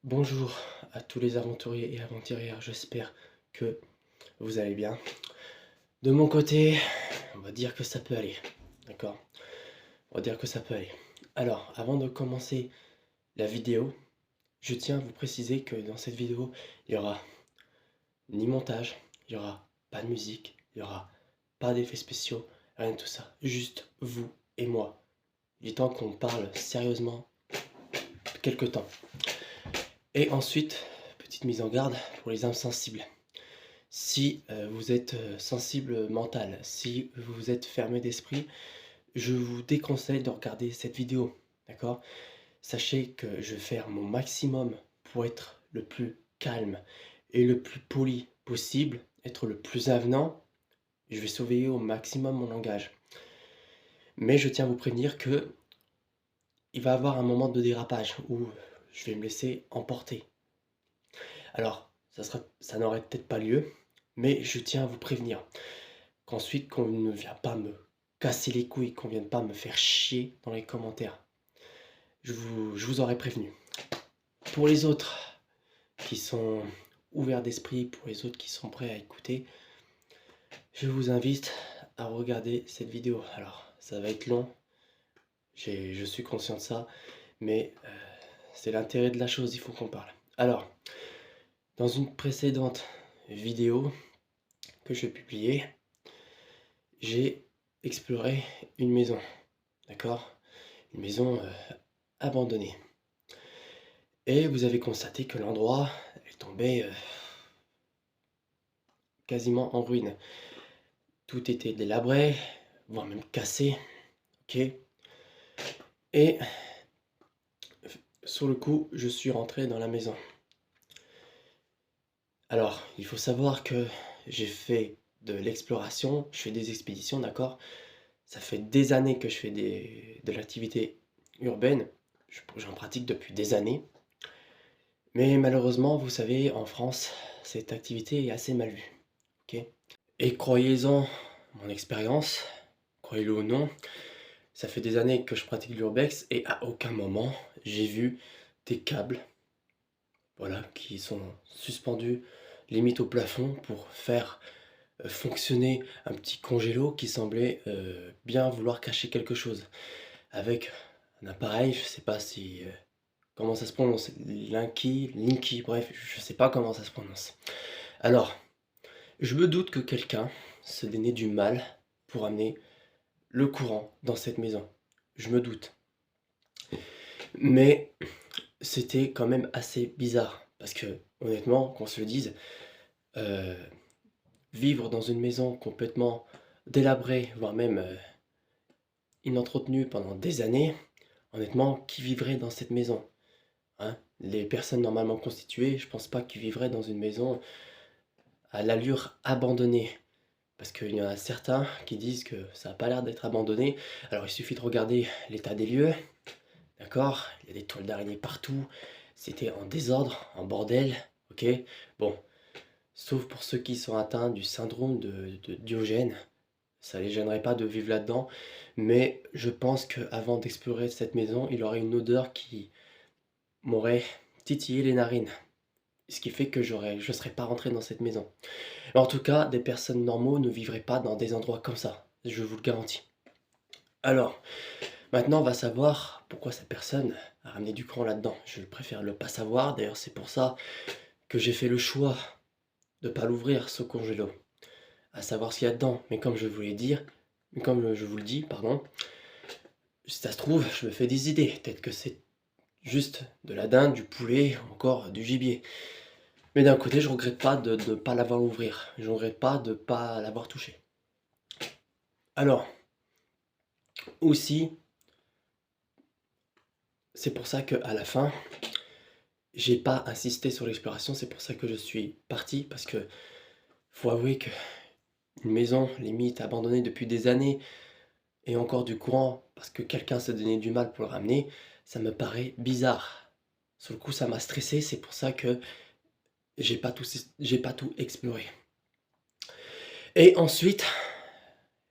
Bonjour à tous les aventuriers et aventurières, j'espère que vous allez bien. De mon côté, on va dire que ça peut aller, d'accord? On va dire que ça peut aller. Alors, avant de commencer la vidéo, je tiens à vous préciser que dans cette vidéo, il y aura ni montage, il y aura pas de musique, il y aura pas d'effets spéciaux, rien de tout ça. Juste vous et moi. Il est temps qu'on parle sérieusement quelque temps. Et ensuite, petite mise en garde pour les âmes sensibles. Si vous êtes sensible mental, si vous êtes fermé d'esprit, je vous déconseille de regarder cette vidéo, d'accord? Sachez que je vais faire mon maximum pour être le plus calme et le plus poli possible, être le plus avenant. Je vais surveiller au maximum mon langage. Mais je tiens à vous prévenir que il va y avoir un moment de dérapage où je vais me laisser emporter. Alors, ça n'aurait peut-être pas lieu, mais je tiens à vous prévenir qu'ensuite qu'on ne vient pas me casser les couilles, qu'on vienne pas me faire chier dans les commentaires. Je vous aurais prévenu. Pour les autres qui sont ouverts d'esprit, pour les autres qui sont prêts à écouter, je vous invite à regarder cette vidéo. Alors, ça va être long, je suis conscient de ça, mais c'est l'intérêt de la chose, il faut qu'on parle. Alors, dans une précédente vidéo que je publiais, j'ai exploré une maison, d'accord? Une maison abandonnée. Et vous avez constaté que l'endroit est tombé quasiment en ruine. Tout était délabré, voire même cassé, ok? Et sur le coup, je suis rentré dans la maison. Alors, il faut savoir que j'ai fait de l'exploration, je fais des expéditions, d'accord? Ça fait des années que je fais de l'activité urbaine, j'en pratique depuis des années. Mais malheureusement, vous savez, en France, cette activité est assez mal vue, ok? Et croyez-en, mon expérience, croyez-le ou non, ça fait des années que je pratique l'urbex et à aucun moment j'ai vu des câbles, voilà, qui sont suspendus limite au plafond pour faire fonctionner un petit congélo qui semblait bien vouloir cacher quelque chose. Avec un appareil, je sais pas si comment ça se prononce, Linky, bref, je sais pas comment ça se prononce. Alors, je me doute que quelqu'un se donnait du mal pour amener le courant dans cette maison. Je me doute. Mais c'était quand même assez bizarre. Parce que, honnêtement, qu'on se le dise, euh, vivre dans une maison complètement délabrée, voire même inentretenue pendant des années, honnêtement, qui vivrait dans cette maison, hein? Les personnes normalement constituées, je pense pas qu'ils vivraient dans une maison à l'allure abandonnée. Parce qu'il y en a certains qui disent que ça n'a pas l'air d'être abandonné. Alors il suffit de regarder l'état des lieux, d'accord? Il y a des toiles d'araignée partout, c'était en désordre, en bordel, ok? Bon, sauf pour ceux qui sont atteints du syndrome de Diogène, ça les gênerait pas de vivre là-dedans, mais je pense qu'avant d'explorer cette maison, il aurait une odeur qui m'aurait titillé les narines. Ce qui fait que je ne serais pas rentré dans cette maison. En tout cas, des personnes normaux ne vivraient pas dans des endroits comme ça, je vous le garantis. Alors, maintenant on va savoir pourquoi cette personne a ramené du cran là-dedans. Je préfère le pas savoir, d'ailleurs c'est pour ça que j'ai fait le choix de ne pas l'ouvrir ce congélo, à savoir ce qu'il y a dedans. Mais comme je vous l'ai dit, comme je vous le dis, pardon, si ça se trouve, je me fais des idées. Peut-être que c'est juste de la dinde, du poulet, encore du gibier. Mais d'un côté, je regrette pas de ne pas l'avoir ouvert. Je regrette pas de ne pas l'avoir touché. Alors, aussi, c'est pour ça qu'à la fin, j'ai pas insisté sur l'exploration, c'est pour ça que je suis parti, parce que faut avouer que une maison limite abandonnée depuis des années et encore du courant parce que quelqu'un s'est donné du mal pour le ramener, ça me paraît bizarre. Sur le coup, ça m'a stressé, c'est pour ça que j'ai pas tout exploré. Et ensuite,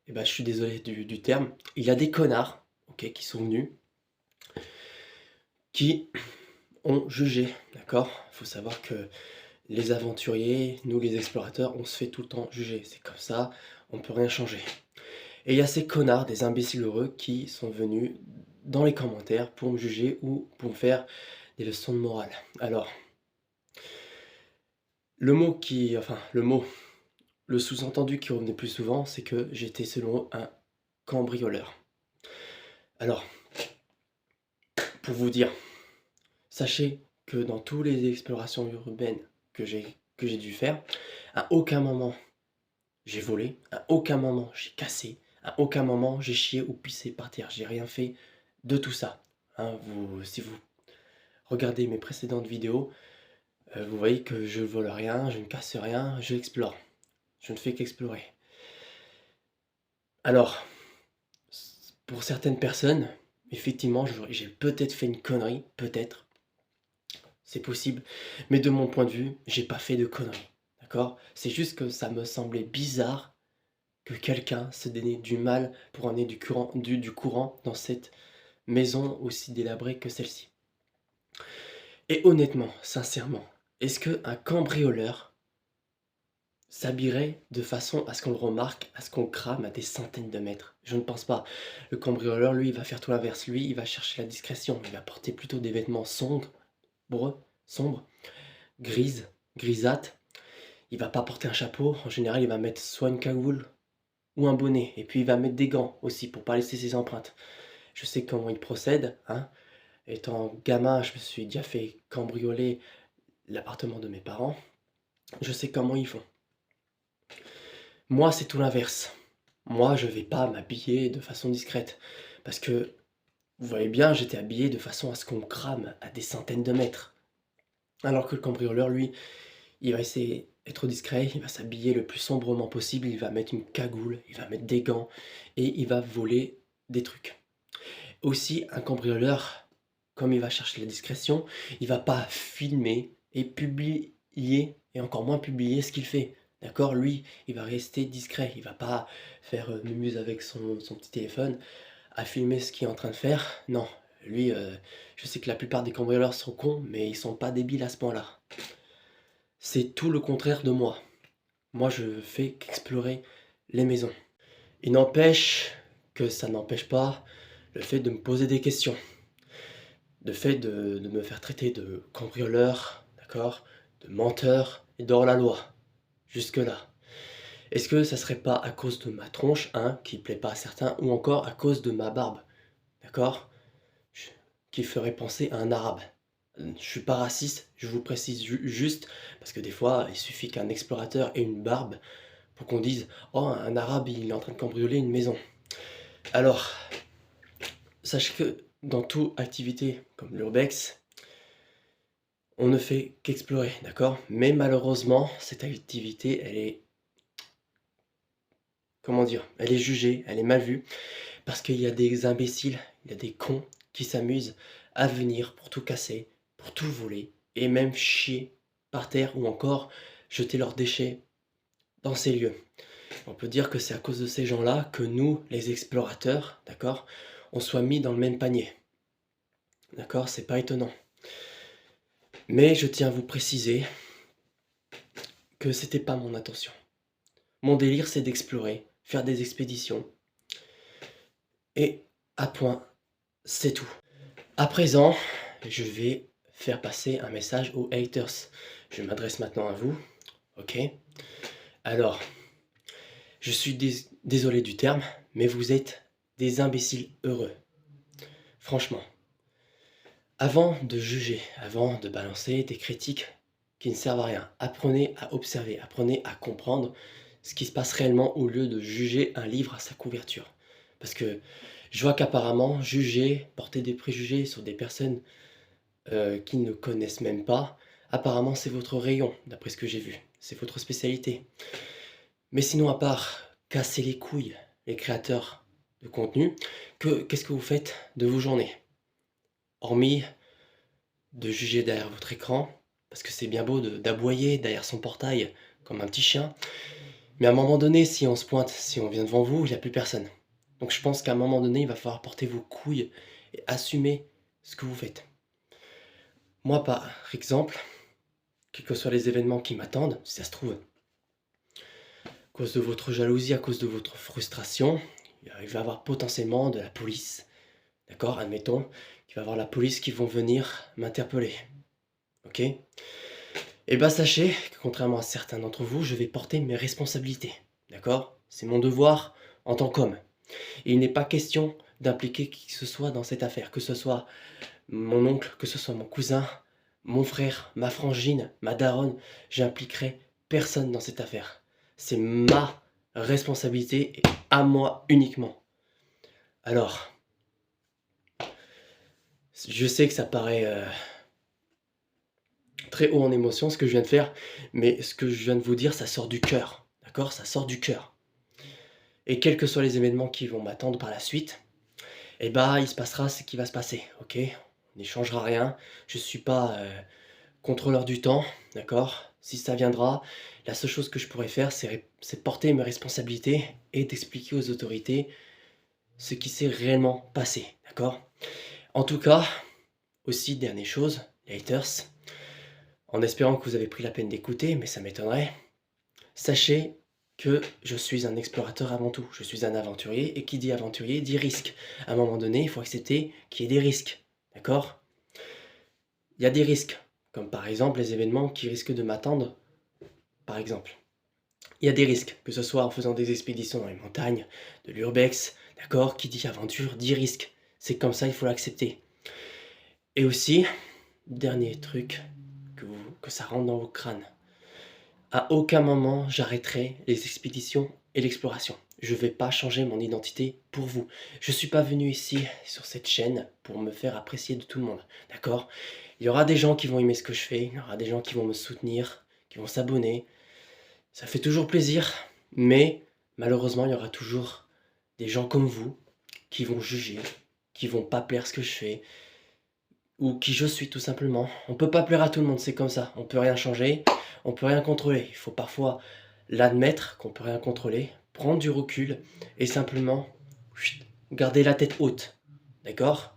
eh ben, je suis désolé du terme, il y a des connards, ok, qui sont venus, qui ont jugé, d'accord? Il faut savoir que les aventuriers, nous les explorateurs, on se fait tout le temps juger. C'est comme ça, on peut rien changer. Et il y a ces connards, des imbéciles heureux, qui sont venus dans les commentaires pour me juger ou pour me faire des leçons de morale. Alors, le sous-entendu qui revenait plus souvent, c'est que j'étais selon eux un cambrioleur. Alors, pour vous dire, sachez que dans toutes les explorations urbaines que j'ai dû faire, à aucun moment j'ai volé, à aucun moment j'ai cassé, à aucun moment j'ai chié ou pissé par terre. J'ai rien fait de tout ça. Hein, si vous regardez mes précédentes vidéos, vous voyez que je vole rien, je ne casse rien, je explore. Je ne fais qu'explorer. Alors, pour certaines personnes, effectivement, j'ai peut-être fait une connerie, peut-être, c'est possible, mais de mon point de vue, j'ai pas fait de conneries, d'accord? C'est juste que ça me semblait bizarre que quelqu'un se donnait du mal pour amener du courant dans cette maison aussi délabrée que celle-ci. Et honnêtement, sincèrement, est-ce qu'un cambrioleur s'habillerait de façon à ce qu'on le remarque, à ce qu'on crame à des centaines de mètres? Je ne pense pas. Le cambrioleur, lui, il va faire tout l'inverse. Lui, il va chercher la discrétion. Il va porter plutôt des vêtements sombres, grises, grisâtres. Il va pas porter un chapeau. En général, il va mettre soit une cagoule ou un bonnet. Et puis, il va mettre des gants aussi pour pas laisser ses empreintes. Je sais comment il procède, hein. Étant gamin, je me suis déjà fait cambrioler l'appartement de mes parents. Je sais comment ils font. Moi, c'est tout l'inverse. Moi, je vais pas m'habiller de façon discrète. Parce que, vous voyez bien, j'étais habillé de façon à ce qu'on me crame à des centaines de mètres. Alors que le cambrioleur, lui, il va essayer d'être discret, il va s'habiller le plus sombrement possible, il va mettre une cagoule, il va mettre des gants, et il va voler des trucs. Aussi, un cambrioleur, comme il va chercher la discrétion, il va pas filmer et publier, et encore moins publier ce qu'il fait. D'accord? Lui, il va rester discret, il va pas faire mumuse avec son petit téléphone à filmer ce qu'il est en train de faire. Non, lui, je sais que la plupart des cambrioleurs sont cons, mais ils sont pas débiles à ce point-là. C'est tout le contraire de moi. Moi, je fais qu'explorer les maisons. Il n'empêche que ça n'empêche pas le fait de me poser des questions. Le fait de me faire traiter de cambrioleur, d'accord, de menteur et d'hors-la-loi. Jusque-là. Est-ce que ça serait pas à cause de ma tronche, hein, qui plaît pas à certains, ou encore à cause de ma barbe, d'accord, qui ferait penser à un arabe? Je suis pas raciste, je vous précise juste, parce que des fois, il suffit qu'un explorateur ait une barbe pour qu'on dise: «Oh, un arabe, il est en train de cambrioler une maison». Alors, sachez que dans toute activité comme l'urbex, on ne fait qu'explorer, d'accord? Mais malheureusement, cette activité, elle est, comment dire? Elle est jugée, elle est mal vue, parce qu'il y a des imbéciles, il y a des cons qui s'amusent à venir pour tout casser, pour tout voler, et même chier par terre ou encore jeter leurs déchets dans ces lieux. On peut dire que c'est à cause de ces gens-là que nous, les explorateurs, d'accord, on soit mis dans le même panier. D'accord? C'est pas étonnant. Mais je tiens à vous préciser que c'était pas mon intention. Mon délire, c'est d'explorer, faire des expéditions. Et à point, c'est tout. À présent, je vais faire passer un message aux haters. Je m'adresse maintenant à vous, ok? Alors, je suis désolé du terme, mais vous êtes des imbéciles heureux. Franchement. Avant de juger, avant de balancer des critiques qui ne servent à rien, apprenez à observer, apprenez à comprendre ce qui se passe réellement au lieu de juger un livre à sa couverture. Parce que je vois qu'apparemment, juger, porter des préjugés sur des personnes qui ne connaissent même pas, apparemment c'est votre rayon, d'après ce que j'ai vu. C'est votre spécialité. Mais sinon, à part casser les couilles, les créateurs de contenu, qu'est-ce que vous faites de vos journées? Hormis de juger derrière votre écran, parce que c'est bien beau d'aboyer derrière son portail comme un petit chien, mais à un moment donné, si on se pointe, si on vient devant vous, il n'y a plus personne. Donc je pense qu'à un moment donné, il va falloir porter vos couilles et assumer ce que vous faites. Moi, par exemple, quels que soient les événements qui m'attendent, si ça se trouve, à cause de votre jalousie, à cause de votre frustration, il va y avoir potentiellement de la police. D'accord? Admettons qu'il va y avoir la police qui vont venir m'interpeller. Ok? Et bah sachez que contrairement à certains d'entre vous, je vais porter mes responsabilités. D'accord? C'est mon devoir en tant qu'homme. Et il n'est pas question d'impliquer qui que ce soit dans cette affaire, que ce soit mon oncle, que ce soit mon cousin, mon frère, ma frangine, ma daronne, j'impliquerai personne dans cette affaire. C'est ma responsabilité et à moi uniquement. Alors, je sais que ça paraît très haut en émotion ce que je viens de faire, mais ce que je viens de vous dire, ça sort du cœur. D'accord? Ça sort du cœur. Et quels que soient les événements qui vont m'attendre par la suite, eh bah, il se passera ce qui va se passer, ok? On n'y changera rien. Je suis pas contrôleur du temps, d'accord? Si ça viendra, la seule chose que je pourrais faire, c'est porter mes responsabilités et d'expliquer aux autorités ce qui s'est réellement passé, d'accord? En tout cas, aussi, dernière chose, les haters, en espérant que vous avez pris la peine d'écouter, mais ça m'étonnerait, sachez que je suis un explorateur avant tout. Je suis un aventurier, et qui dit aventurier dit risque. À un moment donné, il faut accepter qu'il y ait des risques, d'accord? Il y a des risques, comme par exemple les événements qui risquent de m'attendre, par exemple. Il y a des risques, que ce soit en faisant des expéditions dans les montagnes, de l'urbex, d'accord? Qui dit aventure dit risque. C'est comme ça, il faut l'accepter. Et aussi, dernier truc, que ça rentre dans vos crânes. À aucun moment, j'arrêterai les expéditions et l'exploration. Je ne vais pas changer mon identité pour vous. Je ne suis pas venu ici, sur cette chaîne, pour me faire apprécier de tout le monde. D'accord? Il y aura des gens qui vont aimer ce que je fais, il y aura des gens qui vont me soutenir, qui vont s'abonner. Ça fait toujours plaisir, mais malheureusement, il y aura toujours des gens comme vous qui vont juger, qui vont pas plaire ce que je fais, ou qui je suis tout simplement. On peut pas plaire à tout le monde, c'est comme ça. On peut rien changer, on peut rien contrôler. Il faut parfois l'admettre qu'on peut rien contrôler, prendre du recul et simplement garder la tête haute. D'accord?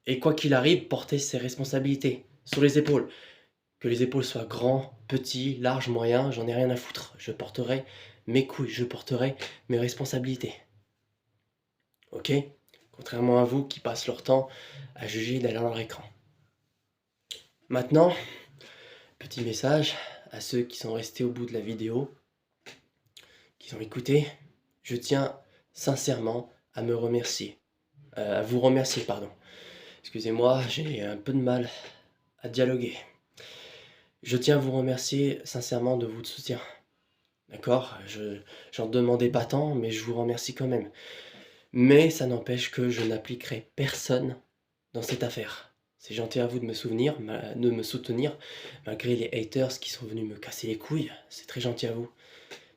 Et quoi qu'il arrive, porter ses responsabilités sur les épaules. Que les épaules soient grands, petits, larges, moyens, j'en ai rien à foutre. Je porterai mes couilles, je porterai mes responsabilités. Ok? Contrairement à vous qui passent leur temps à juger derrière leur écran. Maintenant, petit message à ceux qui sont restés au bout de la vidéo, qui ont écouté. Je tiens sincèrement à me remercier. À vous remercier, pardon. Excusez-moi, j'ai un peu de mal à dialoguer. Je tiens à vous remercier sincèrement de votre soutien. D'accord? J'en demandais pas tant, mais je vous remercie quand même. Mais ça n'empêche que je n'appliquerai personne dans cette affaire. C'est gentil à vous de me soutenir, malgré les haters qui sont venus me casser les couilles. C'est très gentil à vous.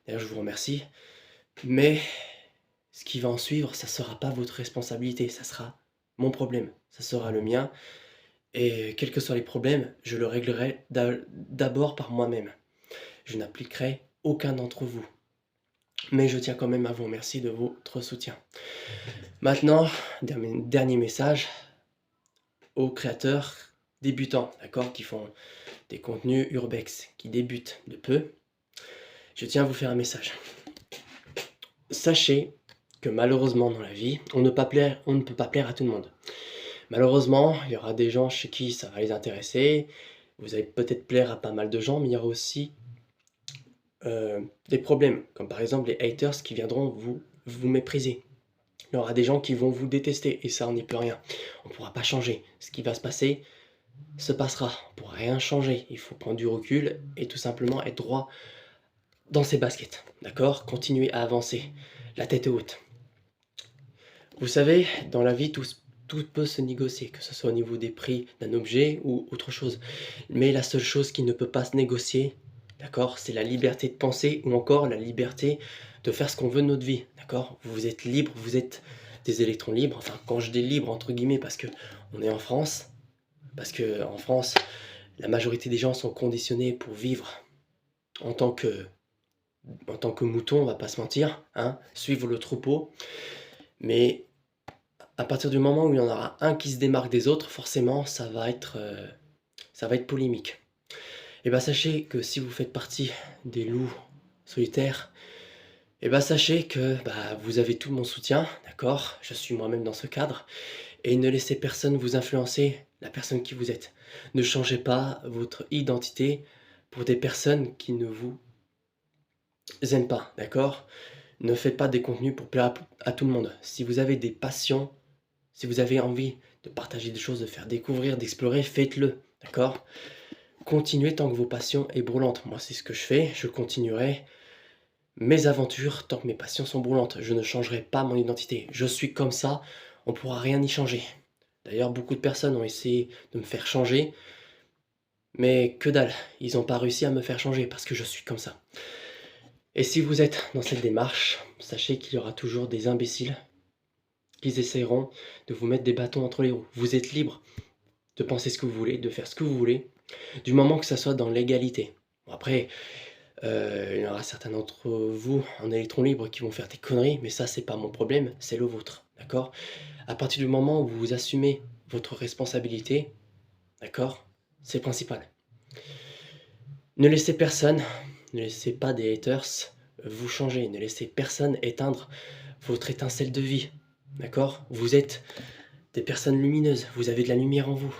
D'ailleurs, je vous remercie. Mais ce qui va en suivre, ça ne sera pas votre responsabilité, ça sera mon problème, ça sera le mien. Et quels que soient les problèmes, je le réglerai d'abord par moi-même. Je n'appliquerai aucun d'entre vous. Mais je tiens quand même à vous remercier de votre soutien. Maintenant, dernier message aux créateurs débutants, d'accord, qui font des contenus urbex, qui débutent de peu. Je tiens à vous faire un message. Sachez que malheureusement dans la vie, on ne peut pas plaire à tout le monde. Malheureusement, il y aura des gens chez qui ça va les intéresser. Vous allez peut-être plaire à pas mal de gens, mais il y aura aussi des problèmes, comme par exemple les haters qui viendront vous mépriser. Il y aura des gens qui vont vous détester, et ça, on n'y peut rien. On ne pourra pas changer. Ce qui va se passer, se passera. On ne pourra rien changer. Il faut prendre du recul et tout simplement être droit dans ses baskets. D'accord? Continuer à avancer. La tête haute. Vous savez, dans la vie, tout peut se négocier, que ce soit au niveau des prix d'un objet ou autre chose. Mais la seule chose qui ne peut pas se négocier, d'accord, c'est la liberté de penser ou encore la liberté de faire ce qu'on veut de notre vie, d'accord? Vous êtes libre, vous êtes des électrons libres, enfin quand je dis libre entre guillemets parce que on est en France, parce que en France, la majorité des gens sont conditionnés pour vivre en tant que mouton, on va pas se mentir, hein, suivre le troupeau, mais à partir du moment où il y en aura un qui se démarque des autres, forcément, ça va être ça va être polémique. Et bah sachez que si vous faites partie des loups solitaires, et bah sachez que vous avez tout mon soutien, d'accord? Je suis moi-même dans ce cadre. Et ne laissez personne vous influencer la personne qui vous êtes. Ne changez pas votre identité pour des personnes qui ne vous aiment pas, d'accord? Ne faites pas des contenus pour plaire à tout le monde. Si vous avez des passions, si vous avez envie de partager des choses, de faire découvrir, d'explorer, faites-le, d'accord? Continuez tant que vos passions est brûlantes. Moi, c'est ce que je fais. Je continuerai mes aventures tant que mes passions sont brûlantes. Je ne changerai pas mon identité. Je suis comme ça. On ne pourra rien y changer. D'ailleurs, beaucoup de personnes ont essayé de me faire changer. Mais que dalle. Ils n'ont pas réussi à me faire changer parce que je suis comme ça. Et si vous êtes dans cette démarche, sachez qu'il y aura toujours des imbéciles qui essaieront de vous mettre des bâtons entre les roues. Vous êtes libre de penser ce que vous voulez, de faire ce que vous voulez, du moment que ça soit dans l'égalité. Bon, après, il y aura certains d'entre vous en électrons libres qui vont faire des conneries, mais ça, c'est pas mon problème, c'est le vôtre, d'accord? À partir du moment où vous assumez votre responsabilité, d'accord? C'est le principal. Ne laissez personne, ne laissez pas des haters vous changer, ne laissez personne éteindre votre étincelle de vie, d'accord? Vous êtes des personnes lumineuses, vous avez de la lumière en vous,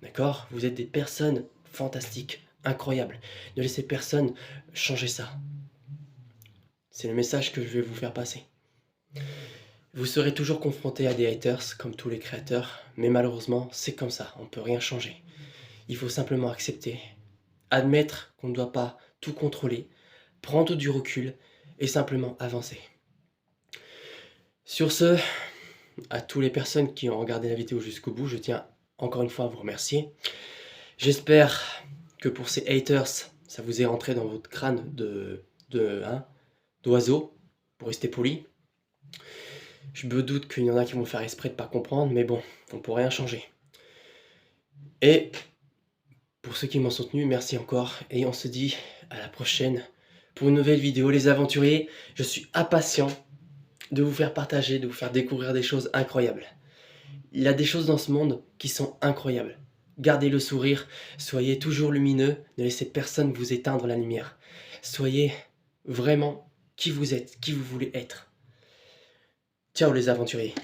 d'accord? Vous êtes des personnes fantastiques, incroyables. Ne laissez personne changer ça. C'est le message que je vais vous faire passer. Vous serez toujours confronté à des haters, comme tous les créateurs, mais malheureusement, c'est comme ça, on ne peut rien changer. Il faut simplement accepter, admettre qu'on ne doit pas tout contrôler, prendre du recul et simplement avancer. Sur ce, à toutes les personnes qui ont regardé la vidéo jusqu'au bout, je tiens encore une fois à vous remercier. J'espère que pour ces haters, ça vous est rentré dans votre crâne d'oiseau, pour rester poli. Je me doute qu'il y en a qui vont faire exprès de ne pas comprendre, mais bon, on ne peut rien changer. Et pour ceux qui m'ont soutenu, merci encore. Et on se dit à la prochaine pour une nouvelle vidéo, les aventuriers. Je suis impatient de vous faire partager, de vous faire découvrir des choses incroyables. Il y a des choses dans ce monde qui sont incroyables. Gardez le sourire, soyez toujours lumineux, ne laissez personne vous éteindre la lumière. Soyez vraiment qui vous êtes, qui vous voulez être. Ciao les aventuriers.